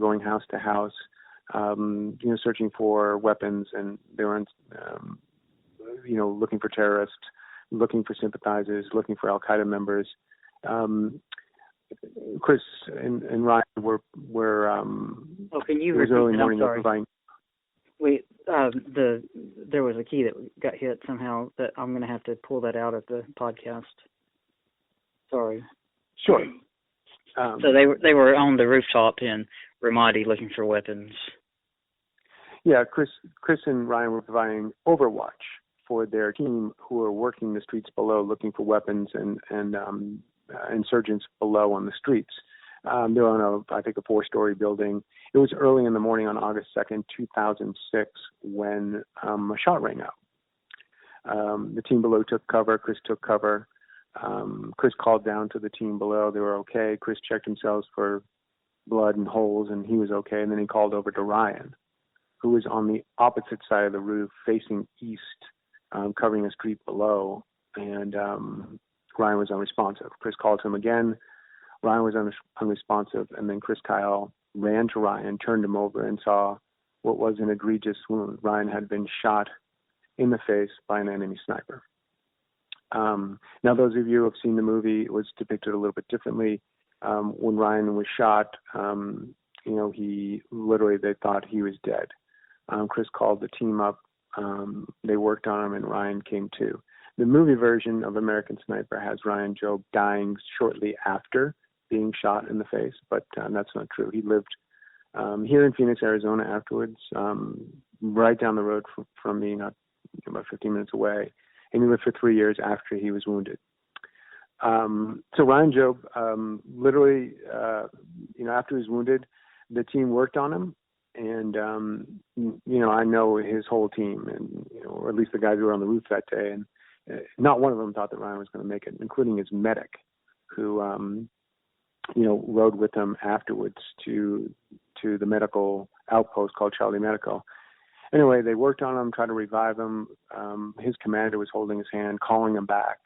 going house to house, searching for weapons, and they were, looking for terrorists, looking for sympathizers, looking for Al Qaeda members. Chris and Ryan were can you repeat early that? Morning. I'm sorry. Providing... Wait, there was a key that got hit somehow that I'm going to have to pull that out of the podcast. Sorry. Sure. So they were on the rooftop in Ramadi looking for weapons. Yeah, Chris and Ryan were providing overwatch for their team who were working the streets below looking for weapons and insurgents below on the streets. They were on I think a 4-story building. It was early in the morning on August 2nd, 2006, when a shot rang out. The team below took cover. Chris took cover. Chris called down to the team below. They were okay. Chris checked himself for blood and holes, and he was okay. And then he called over to Ryan, who was on the opposite side of the roof, facing east, covering the street below. And Ryan was unresponsive. Chris called to him again. Ryan was unresponsive. And then Chris Kyle ran to Ryan, turned him over, and saw what was an egregious wound. Ryan had been shot in the face by an enemy sniper. Now, those of you who have seen the movie, it was depicted a little bit differently. When Ryan was shot, they thought he was dead. Chris called the team up. They worked on him, and Ryan came to. The movie version of American Sniper has Ryan Jobe dying shortly after being shot in the face, but that's not true. He lived here in Phoenix, Arizona afterwards, right down the road from me, not about 15 minutes away. And he lived for 3 years after he was wounded. So Ryan Jobe, literally, after he was wounded, the team worked on him. And, I know his whole team, and, or at least the guys who were on the roof that day. And not one of them thought that Ryan was going to make it, including his medic, who, rode with him afterwards to the medical outpost called Charlie Medical. Anyway, they worked on him, tried to revive him. His commander was holding his hand, calling him back.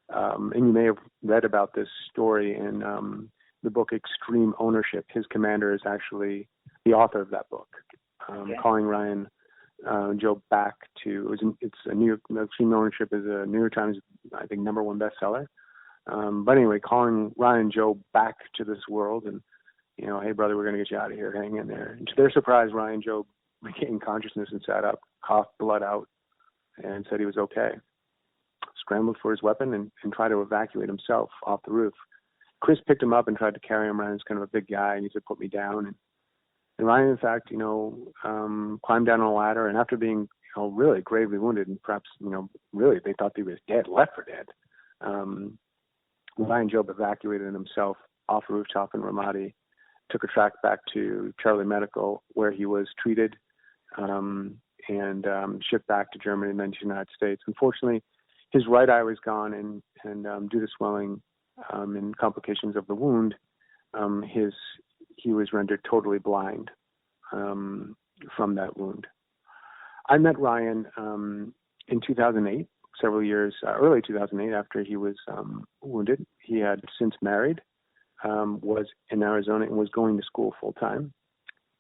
And you may have read about this story in the book Extreme Ownership. His commander is actually the author of that book, calling Ryan Jobe back to. Extreme Ownership is a New York Times, I think, #1 bestseller. But anyway, calling Ryan Jobe back to this world, and hey brother, we're going to get you out of here. Hang in there. And to their surprise, Ryan Jobe regained consciousness and sat up, coughed blood out, and said he was okay. Scrambled for his weapon and tried to evacuate himself off the roof. Chris picked him up and tried to carry him. Ryan's kind of a big guy, and he said, "Put me down." And Ryan, in fact, climbed down on a ladder, and after being really gravely wounded, and perhaps really they thought he was dead, left for dead. Ryan Jobe evacuated himself off a rooftop in Ramadi, took a track back to Charlie Medical, where he was treated, and shipped back to Germany and then to the United States. Unfortunately, his right eye was gone, and due to swelling and complications of the wound, he was rendered totally blind from that wound. I met Ryan in 2008, several years, early 2008, after he was wounded. He had since married, was in Arizona, and was going to school full time.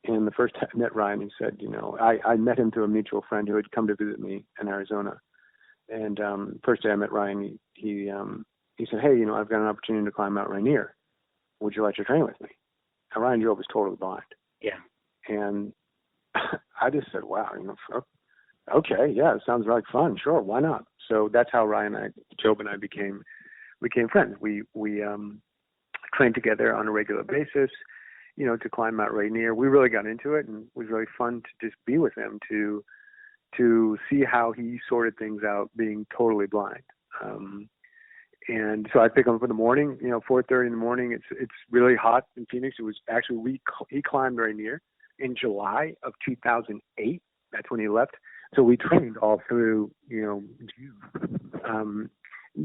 And the first time I met Ryan, he said, I met him through a mutual friend who had come to visit me in Arizona. And first day I met Ryan, he said, "Hey, I've got an opportunity to climb Mount Rainier. Would you like to train with me?" And Ryan Jobe was totally blind. Yeah. And I just said, "Wow, okay, yeah, it sounds like fun. Sure, why not?" So that's how Jobe and I became friends. We trained together on a regular basis, to climb Mount Rainier. We really got into it, and it was really fun to just be with him to see how he sorted things out, being totally blind. And so I pick him up in the morning, 4:30 in the morning. It's really hot in Phoenix. It was actually, he climbed Rainier in July of 2008. That's when he left. So we trained all through,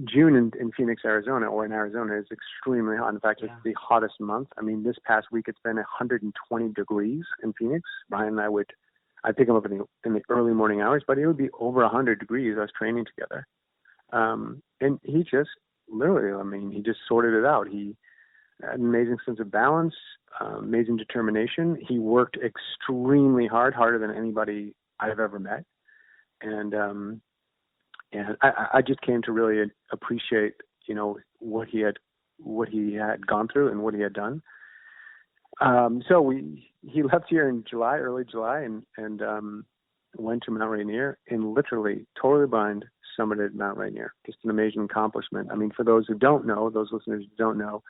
June in Phoenix, Arizona, or in Arizona, is extremely hot. In fact, it's the hottest month. I mean, this past week it's been 120 degrees in Phoenix. Ryan and I'd pick him up in the early morning hours, but it would be over 100 degrees, us training together. And he just literally, he just sorted it out. He an amazing sense of balance, amazing determination. He worked extremely hard, harder than anybody I've ever met. And I just came to really appreciate, what he had gone through and what he had done. So he left here in early July, and went to Mount Rainier and literally totally blind summited Mount Rainier. Just an amazing accomplishment. I mean, for those listeners who don't know,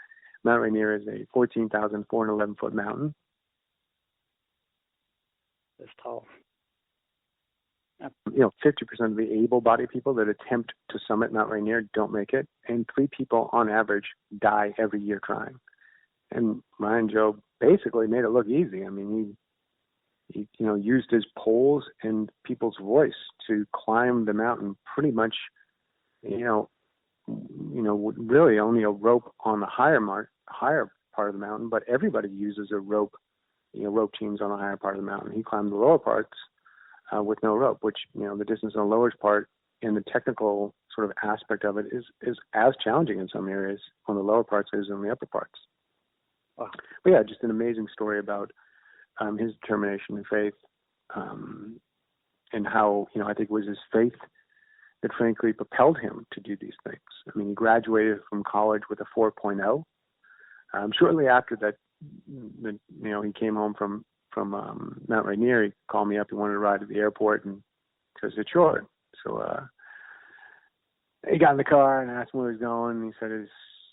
Mount Rainier is a 14,411 foot mountain. It's tall. 50% of the able-bodied people that attempt to summit Mount Rainier don't make it, and 3 people on average die every year trying. And Ryan Job basically made it look easy. I mean, he used his poles and people's voice to climb the mountain pretty much, really only a rope on the higher part of the mountain, but everybody uses a rope, rope teams on the higher part of the mountain. He climbed the lower parts with no rope, which, the distance on the lower part and the technical sort of aspect of it is as challenging in some areas on the lower parts as in the upper parts. Wow. But yeah, just an amazing story about his determination and faith, and how, I think it was his faith that frankly propelled him to do these things. I mean, he graduated from college with a 4.0. Shortly after that, he came home from Mount Rainier. He called me up. He wanted to ride to the airport, and I said, sure. So he got in the car and asked me where he was going. And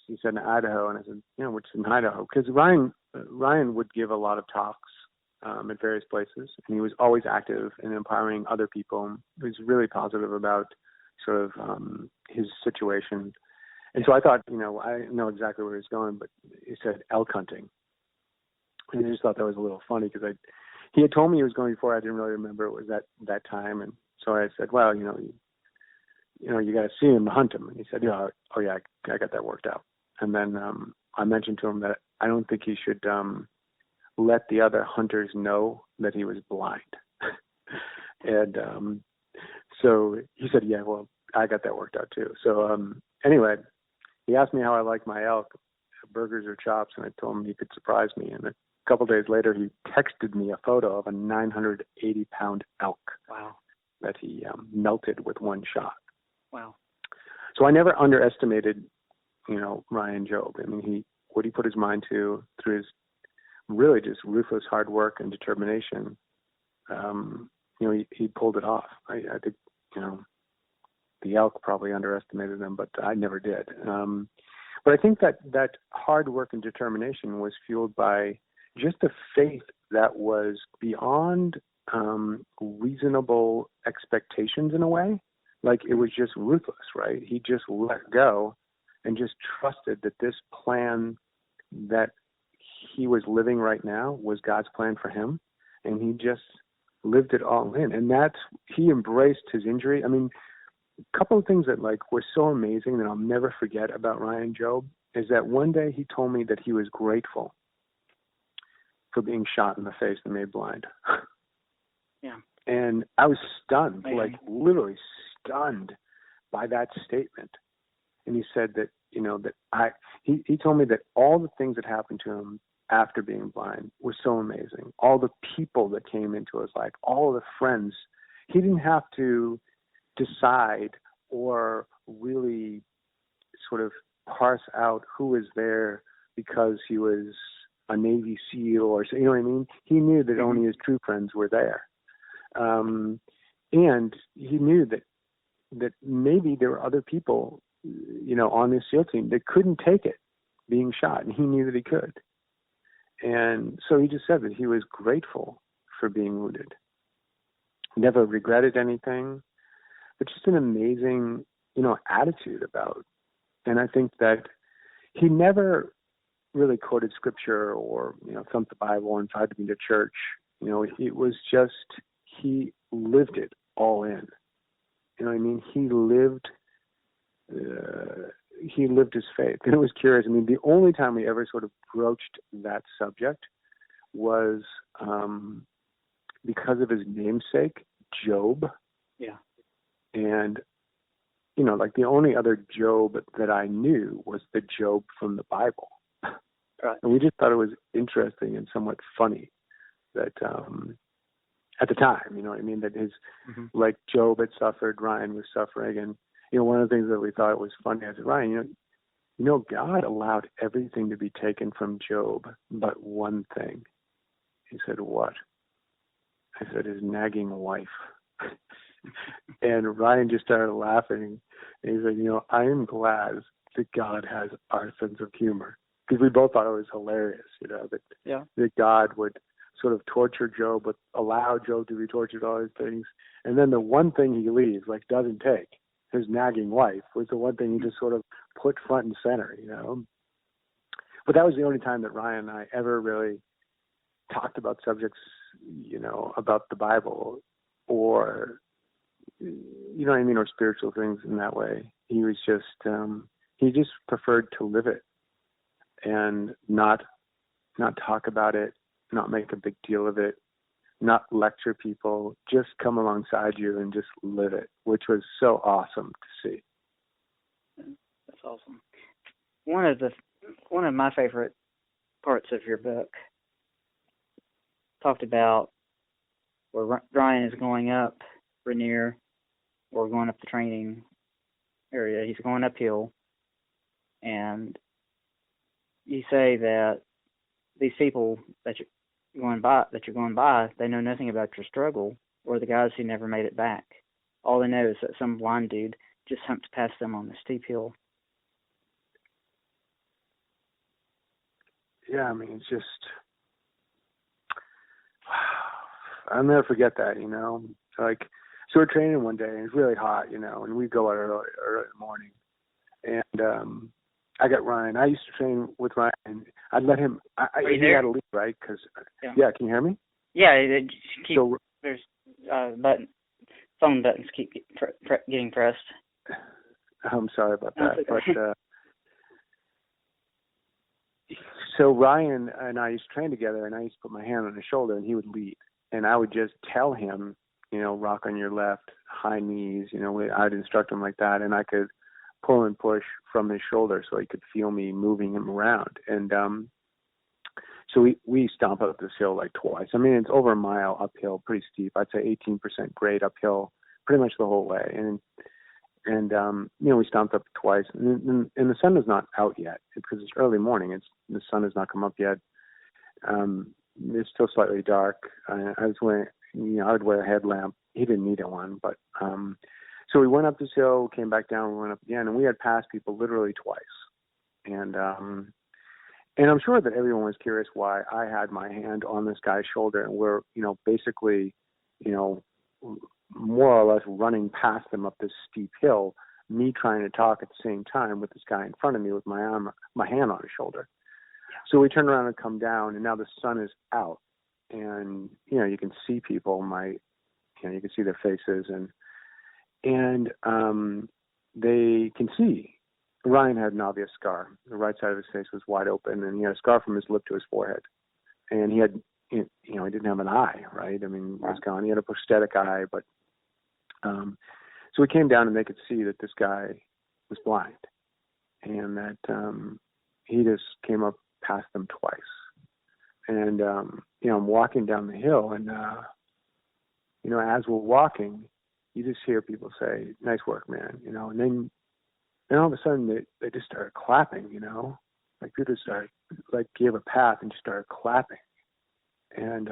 he said in Idaho, and I said, which is in Idaho, because Ryan would give a lot of talks at various places, and he was always active in empowering other people. He was really positive about sort of his situation. And so I thought, I know exactly where he's going, but he said elk hunting. And I just thought that was a little funny because he had told me he was going before. I didn't really remember it was that time. And so I said, well, you got to see him to hunt him. And he said, yeah, oh yeah, I got that worked out. And then I mentioned to him that I don't think he should let the other hunters know that he was blind. And so he said, yeah, well, I got that worked out too. So anyway, he asked me how I like my elk, burgers or chops, and I told him he could surprise me. And a couple of days later, he texted me a photo of a 980-pound elk. Wow. That he melted with one shot. Wow. So I never underestimated, Ryan Job. I mean, what he put his mind to through his really just ruthless hard work and determination. He pulled it off. I think, the elk probably underestimated him, but I never did. But I think that hard work and determination was fueled by just a faith that was beyond reasonable expectations in a way. Like it was just ruthless, right? He just let go and just trusted that this plan that he was living right now was God's plan for him. And he just lived it all in. And he embraced his injury. I mean, a couple of things that were so amazing that I'll never forget about Ryan Job is that one day he told me that he was grateful for being shot in the face and made blind. Yeah. And I was stunned, Amazing. literally stunned by that statement. And he said that, he told me that all the things that happened to him after being blind were so amazing. All the people that came into his life, all the friends, he didn't have to decide or really sort of parse out who was there because he was a Navy SEAL or, you know what I mean? He knew that only his true friends were there. And he knew that maybe there were other people, on this SEAL team that couldn't take it being shot, and he knew that he could. And so he just said that he was grateful for being wounded. Never regretted anything, but just an amazing, attitude about. And I think that he never really quoted scripture or, thumped the Bible and tried to be to church. It was just, he lived it all in. You know what I mean? He lived his faith. And it was curious. I mean, the only time we ever sort of broached that subject was because of his namesake, Job. Yeah. And, the only other Job that I knew was the Job from the Bible. Right. And we just thought it was interesting and somewhat funny that at the time, you know what I mean, that his, like Job had suffered, Ryan was suffering. And, you know, one of the things that we thought was funny, I said, Ryan, you know, God allowed everything to be taken from Job but one thing. He said, what? I said, his nagging wife. And Ryan just started laughing. And he said, you know, I am glad that God has our sense of humor. Because we both thought it was hilarious, you know, that God would sort of torture Job, would allow Job to be tortured, all these things. And then the one thing he leaves, like doesn't take, his nagging wife, was the one thing he just sort of put front and center, you know. But that was the only time that Ryan and I ever really talked about subjects, you know, about the Bible or, you know what I mean, or spiritual things in that way. He was just, he just preferred to live it and not talk about it, not make a big deal of it, not lecture people, just come alongside you and just live it, which was so awesome to see. That's awesome. One of my favorite parts of your book talked about where Ryan is going up Rainier, or going up the training area. He's going uphill, and you say that these people that you're going by, they know nothing about your struggle, or the guys who never made it back. All they know is that some blind dude just humped past them on the steep hill. Yeah, I mean, it's just, I'll never forget that, you know. Like, so we're training one day, and it's really hot, you know, and we go out early in the morning. And I got Ryan. I used to train with Ryan. I'd let him. He had to leave, right? Because yeah, can you hear me? Yeah, there's phone buttons keep getting pressed. I'm sorry about that, okay. but so Ryan and I used to train together, and I used to put my hand on his shoulder, and he would lead, and I would just tell him, you know, rock on your left, high knees, you know, I'd instruct him like that, and I could pull and push from his shoulder so he could feel me moving him around. And so we stomp up this hill like twice. I mean, it's over a mile uphill, pretty steep. I'd say 18% grade uphill pretty much the whole way. And you know, we stomped up twice. And the sun is not out yet because it's early morning. The sun has not come up yet. It's still slightly dark. I was wearing, you know, I would wear a headlamp. He didn't need one, but so we went up this hill, came back down, we went up again, and we had passed people literally twice. And I'm sure that everyone was curious why I had my hand on this guy's shoulder, and we're, you know, basically, you know, more or less running past them up this steep hill, me trying to talk at the same time with this guy in front of me with my hand on his shoulder. So we turned around and come down, and now the sun is out, and, you know, you can see people, you can see their faces, and they can see. Ryan had an obvious scar. The right side of his face was wide open, and he had a scar from his lip to his forehead. And he had, you know, he didn't have an eye, right? I mean, it was gone. He had a prosthetic eye, but so we came down, and they could see that this guy was blind, and that he just came up past them twice. And you know, I'm walking down the hill, and you know, as we're walking, you just hear people say, "Nice work, man," you know, and then all of a sudden they just started clapping, you know, like people started, like, gave a path and just started clapping. And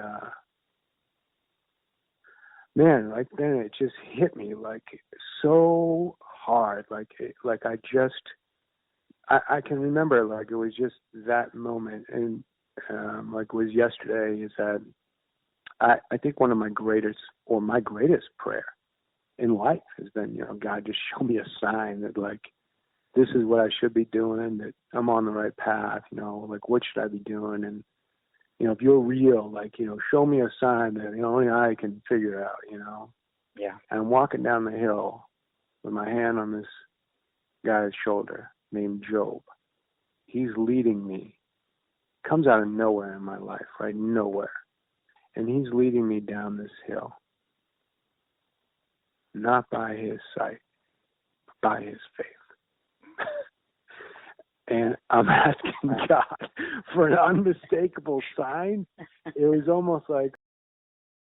man, like, then it just hit me like so hard, like I can remember, like, it was just that moment, and like it was yesterday, is that I think one of my greatest prayer in life has been, you know, God, just show me a sign that, like, this is what I should be doing, that I'm on the right path, you know, like, what should I be doing? And, you know, if you're real, like, you know, show me a sign that, you know, only I can figure out, you know. Yeah. And I'm walking down the hill with my hand on this guy's shoulder named Job. He's leading me. Comes out of nowhere in my life, right? Nowhere. And he's leading me down this hill. Not by his sight, but by his faith. And I'm asking God for an unmistakable sign. It was almost like,